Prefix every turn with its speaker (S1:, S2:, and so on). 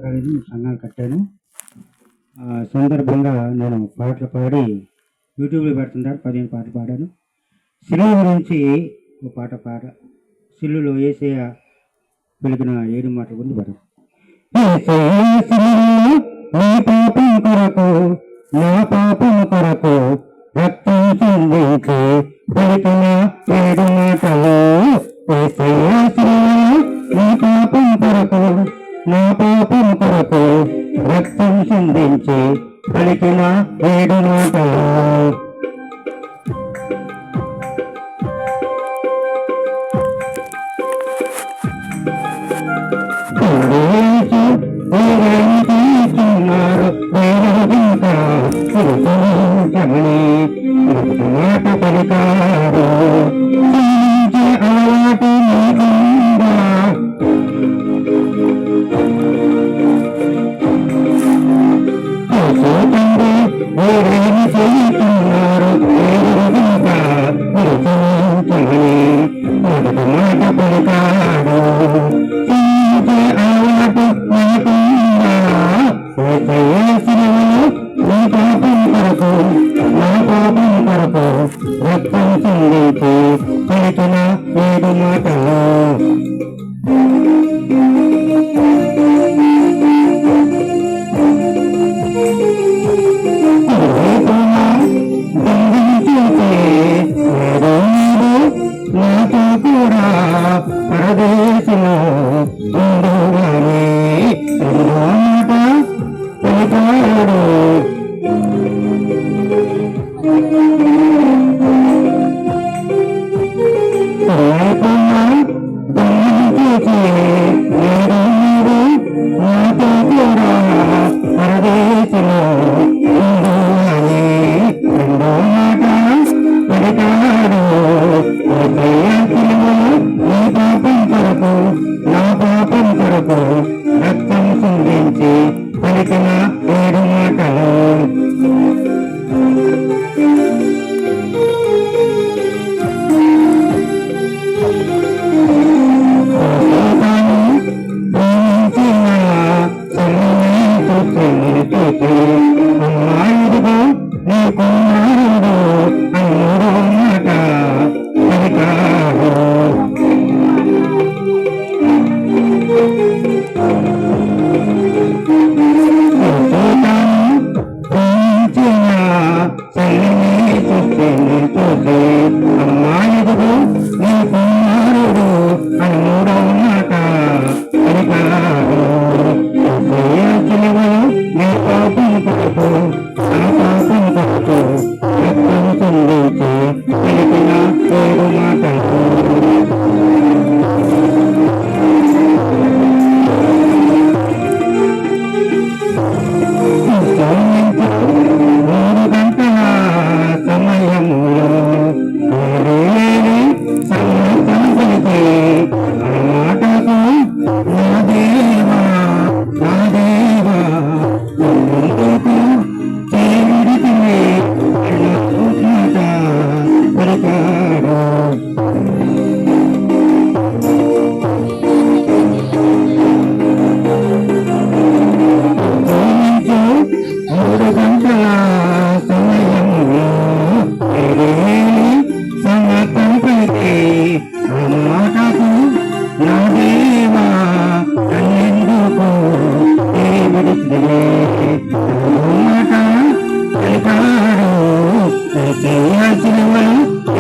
S1: సంఘాలు కట్టాను. సందర్భంగా నేను పాటలు పాడి యూట్యూబ్లో పెడుతుంటారు. 15 పాటలు పాడాను. సిలువ గురించి ఒక పాట సిలువలో యేసయ్య పలికిన 7 మాటల గురించి పాడాను. నీ పాపం కొరకు నా పాపం కొరకు రక్తం చిందించి పలికిన 7 మాటలు. నీ పాపం కొరకు నా పాపం కొరకు రక్తం చిందించి పలికిన 7 మాటలు. మాట పలికారు అలవాటు నీకుండా వేరేమి చేస్తున్నారు మాట పలికారు అలవాటు నీకుండా నీ పాపం కొరకు నా పాపం కొరకు రక్తం చిందించి పలికిన 7 మాటలు. నాతో కూడా పరదేశంలో ఉండుగానే 2 మాట పలికాడు. నాతో కూడా పరదేశంలో ఉండుగానే 2 మాట పలికాడు. నీ పాపం కొరకు నా పాపం కొరకు రక్తం చిందించి పలికిన 7 మాటలు. అమ్మాయిదిగో నీ కుమారుడు అన్నో మాట పలికారు. అమ్మాయిదిగో నీ కుమారుడు అన్నో మాట పలికారు. నీ పాపం కొరకు నా పాపం కొరకు రక్తం చిందించి పలికిన 7 మాటలు. సమయములో సంగతం పలికి ఆ మాటకు నా దేవా నా దేవా పలికాడు. మూడు గంటల సమయంలో సంగతం పలికి ఆ మాటకు నా దేవా అన్నెందుకు మాట పలికాడు. సిలువలో